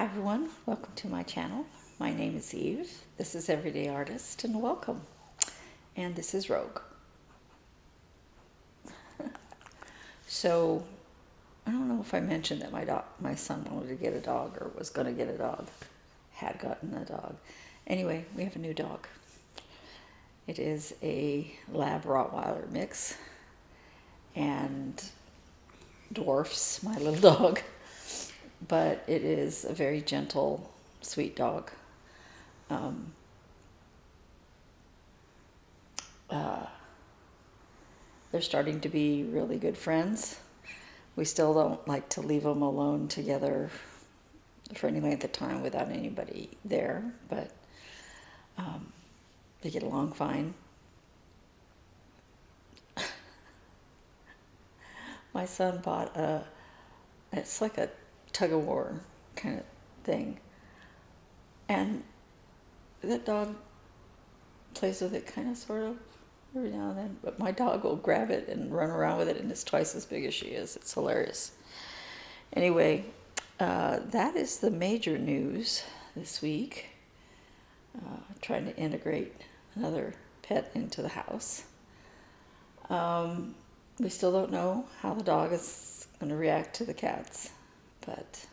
Hi everyone, welcome to my channel. My name is Eve. This is Everyday Artist and welcome. And this is Rogue. So, I don't know if I mentioned that my son wanted to get a dog or was going to get a dog. Had gotten a dog. Anyway, we have a new dog. It is a Lab Rottweiler mix and dwarfs my little dog. But it is a very gentle, sweet dog. They're starting to be really good friends. We still don't like to leave them alone together for any length of time without anybody there, but they get along fine. My son bought it's like a tug-of-war kind of thing, and that dog plays with it kind of sort of every now and then, but my dog will grab it and run around with it, and it's twice as big as she is. It's hilarious. Anyway, that is the major news this week. Trying to integrate another pet into the house. We still don't know how the dog is going to react to the cats, but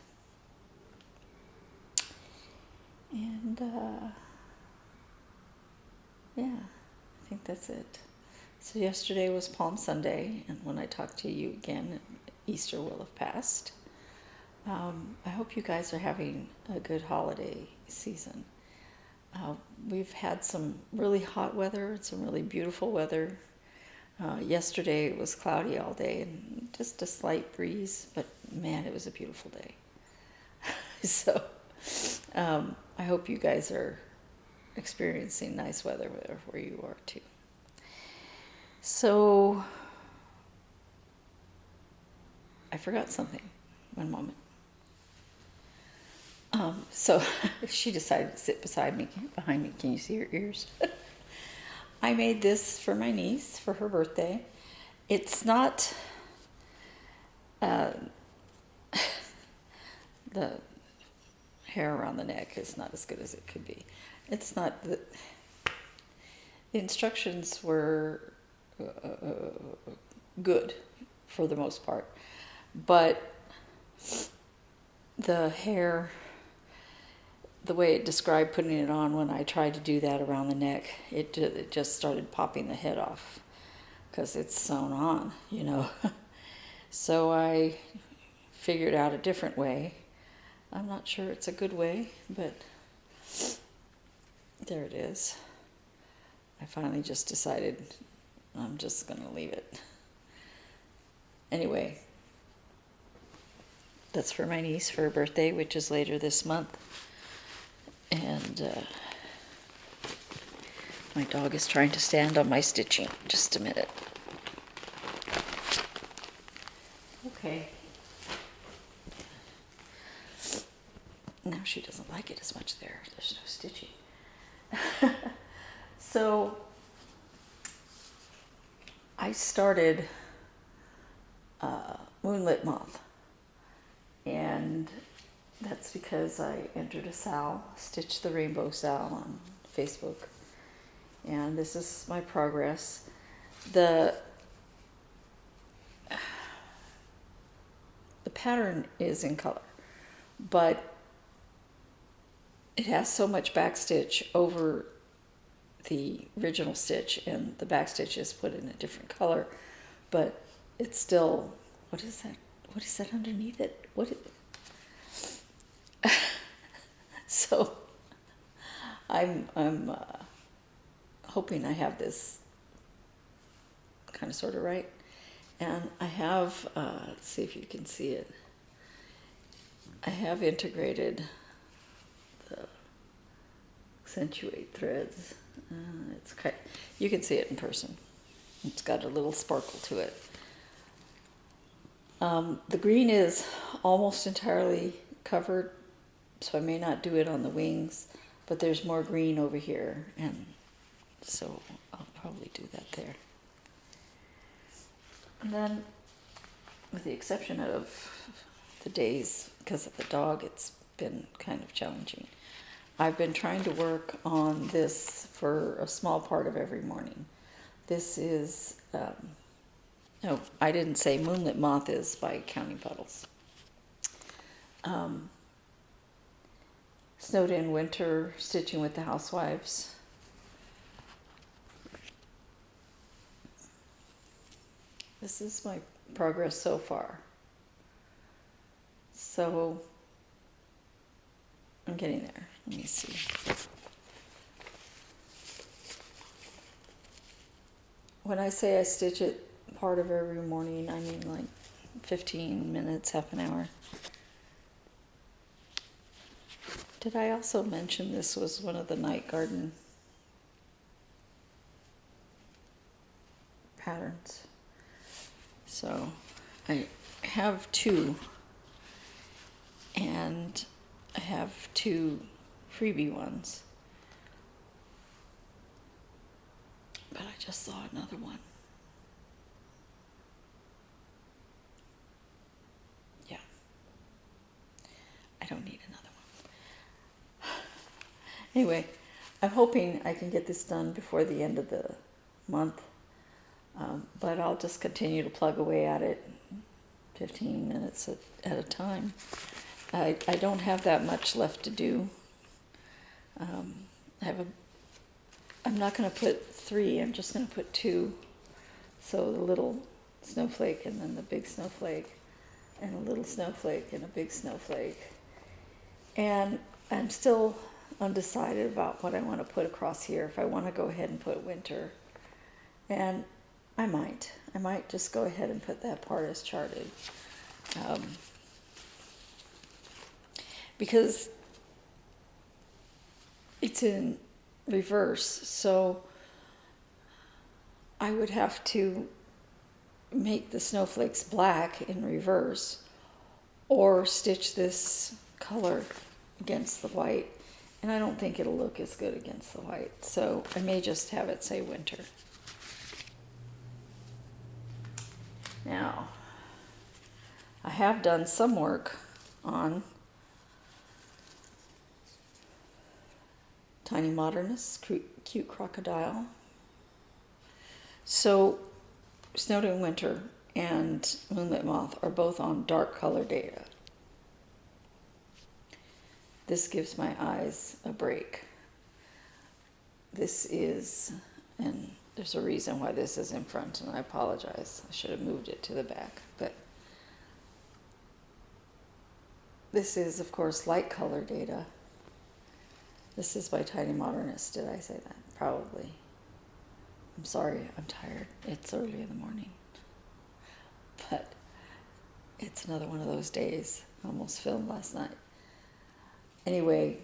yeah, I think that's it. So yesterday was Palm Sunday, and when I talk to you again, Easter will have passed. I hope you guys are having a good holiday season. We've had some really hot weather and some really beautiful weather. Yesterday it was cloudy all day and just a slight breeze, but man, it was a beautiful day. So I hope you guys are experiencing nice weather where you are too. So I forgot something. One moment. So she decided to sit behind me. Can you see her ears? I made this for my niece for her birthday. It's not the hair around the neck is not as good as it could be. It's not the instructions were good for the most part, but the hair, the way it described putting it on, when I tried to do that around the neck, it just started popping the head off because it's sewn on, you know. So I figured out a different way. I'm not sure it's a good way, but there it is. I finally just decided I'm just going to leave it. Anyway, that's for my niece for her birthday, which is later this month. And my dog is trying to stand on my stitching. Just a minute. Okay. Now she doesn't like it as much there. There's no stitching. So I started Moonlit Moth, and that's because I entered a SAL, Stitch the Rainbow SAL on Facebook, and this is my progress. The pattern is in color, but it has so much backstitch over the original stitch, and the backstitch is put in a different color, but it's still, what is that? What is that underneath it? So I'm hoping I have this kind of sort of right, and I have let's see if you can see it. I have integrated the accentuate threads. You can see it in person. It's got a little sparkle to it. The green is almost entirely covered, so I may not do it on the wings, but there's more green over here, and so I'll probably do that there. And then, with the exception of the days, because of the dog, it's been kind of challenging. I've been trying to work on this for a small part of every morning. This is, no, I didn't say Moonlit Moth is by Counting Puddles. Snowed in winter, stitching with the Housewives. This is my progress so far. So I'm getting there. Let me see. When I say I stitch it part of every morning, I mean like 15 minutes, half an hour. Did I also mention this was one of the night garden patterns? So I have two, and I have two freebie ones, but I just saw another one. Yeah, I don't need another one. Anyway, I'm hoping I can get this done before the end of the month, but I'll just continue to plug away at it 15 minutes at a time. I don't have that much left to do. I'm not going to put 3, I'm just going to put 2. So the little snowflake and then the big snowflake, and a little snowflake and a big snowflake. And I'm still undecided about what I want to put across here, if I want to go ahead and put winter. And I might just go ahead and put that part as charted. Because it's in reverse, so I would have to make the snowflakes black in reverse, or stitch this color against the white, and I don't think it'll look as good against the white, so I may just have it say winter. Now, I have done some work on Tiny Modernist, Cute Crocodile. So, Snowed in Winter and Moonlit Moth are both on dark color data. This gives my eyes a break. This is, and there's a reason why this is in front, and I apologize. I should have moved it to the back, but this is, of course, light color data. This is by Tiny Modernist. Did I say that? Probably. I'm sorry, I'm tired. It's early in the morning. But it's another one of those days. I almost filmed last night. Anyway,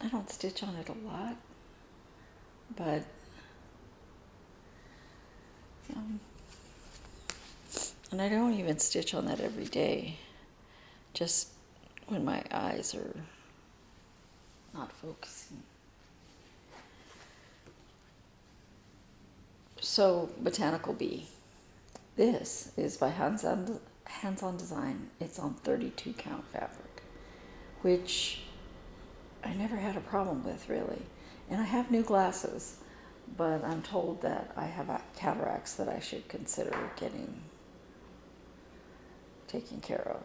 I don't stitch on it a lot, but and I don't even stitch on that every day, just when my eyes are not focusing. So, Botanical Bee. This is by Hands On Design. It's on 32 count fabric, which I never had a problem with, really. And I have new glasses, but I'm told that I have cataracts that I should consider taken care of.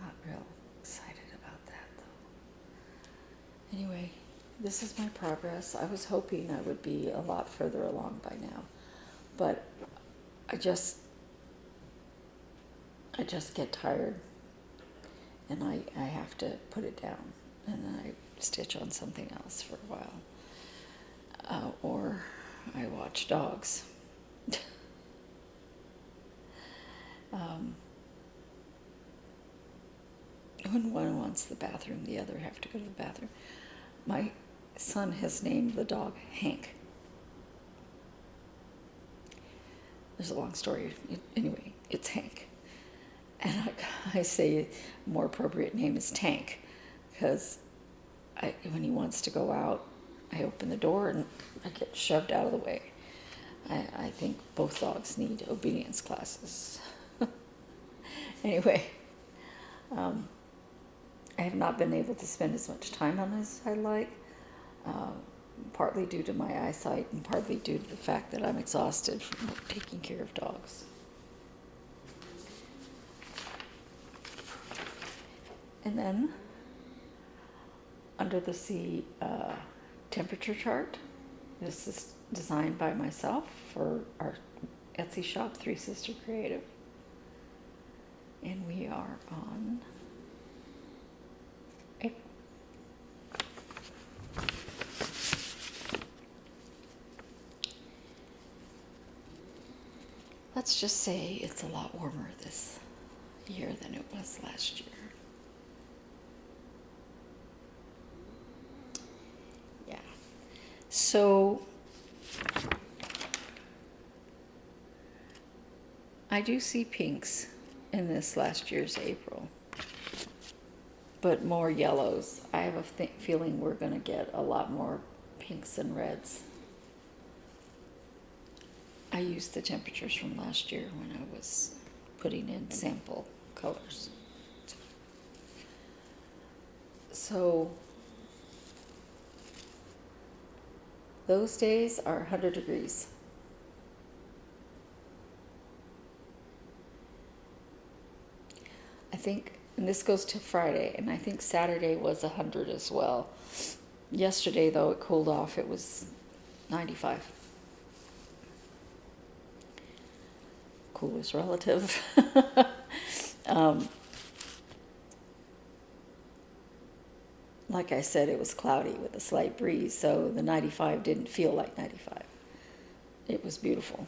Not real excited about that, though. Anyway, this is my progress. I was hoping I would be a lot further along by now, but I just get tired, and I have to put it down, and then I stitch on something else for a while, or I watch dogs. When one wants the bathroom, the other have to go to the bathroom. My son has named the dog Hank. There's a long story. Anyway, it's Hank. And I say a more appropriate name is Tank, because when he wants to go out, I open the door and I get shoved out of the way. I think both dogs need obedience classes. Anyway, I have not been able to spend as much time on this as I'd like, partly due to my eyesight and partly due to the fact that I'm exhausted from taking care of dogs. And then, under the sea temperature chart, this is designed by myself for our Etsy shop, Three Sister Creative. And we are on April. Let's just say it's a lot warmer this year than it was last year. Yeah. So I do see pinks in this last year's April, but more yellows. I have a feeling we're going to get a lot more pinks and reds. I used the temperatures from last year when I was putting in sample colors. So those days are 100 degrees. I think, and this goes to Friday, and I think Saturday was 100 as well. Yesterday, though, it cooled off. It was 95. Cool is relative. Like I said, it was cloudy with a slight breeze, so the 95 didn't feel like 95. It was beautiful.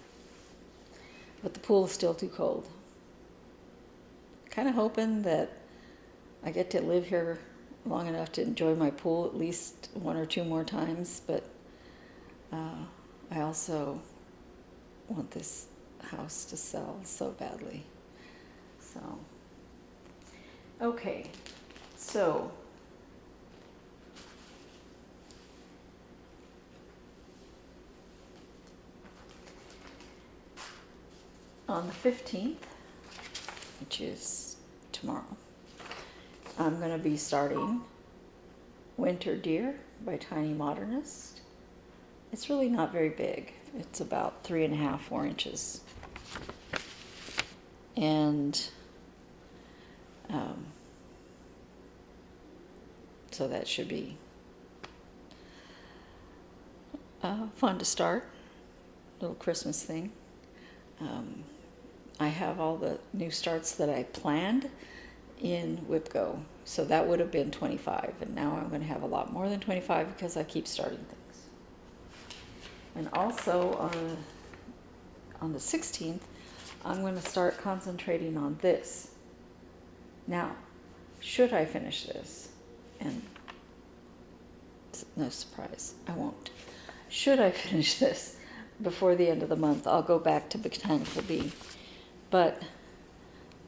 But the pool is still too cold. Kind of hoping that I get to live here long enough to enjoy my pool at least 1 or 2 more times, but I also want this house to sell so badly. So, okay, so on the 15th, which is tomorrow, I'm going to be starting Winter Deer by Tiny Modernist. It's really not very big. It's about 3.5, 4 inches. And so that should be fun to start. Little Christmas thing. I have all the new starts that I planned in WhipGo. So that would have been 25. And now I'm going to have a lot more than 25 because I keep starting things. And also on the 16th, I'm going to start concentrating on this. Now, should I finish this? And no surprise, I won't. Should I finish this before the end of the month, I'll go back to Botanical Bee. But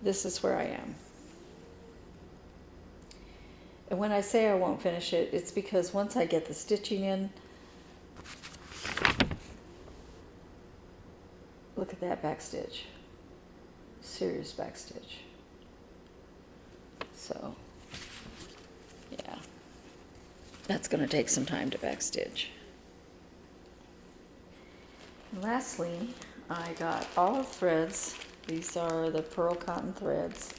this is where I am. And when I say I won't finish it, it's because once I get the stitching in, look at that back stitch. Serious back stitch. So, yeah. That's going to take some time to back stitch. And lastly, I got olive threads. These are the pearl cotton threads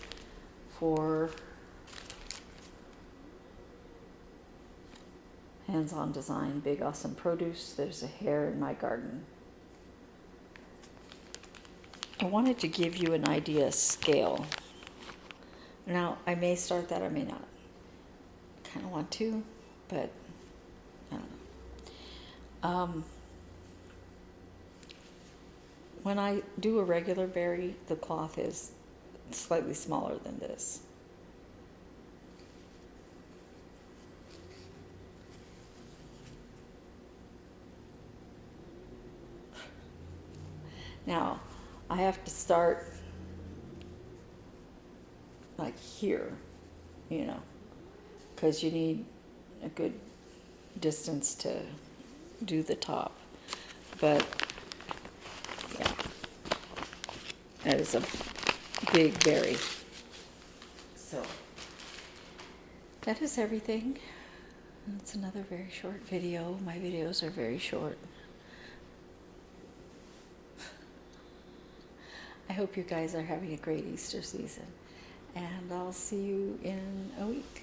for Hands-On Design, Big Awesome Produce. There's a hare in my garden. I wanted to give you an idea scale. Now, I may start that, I may not. Kind of want to, but I don't know. When I do a regular berry, the cloth is slightly smaller than this. Now, I have to start like here, you know, because you need a good distance to do the top. But That is a big berry. So that is everything. It's another very short video. My videos are very short. I hope you guys are having a great Easter season. And I'll see you in a week.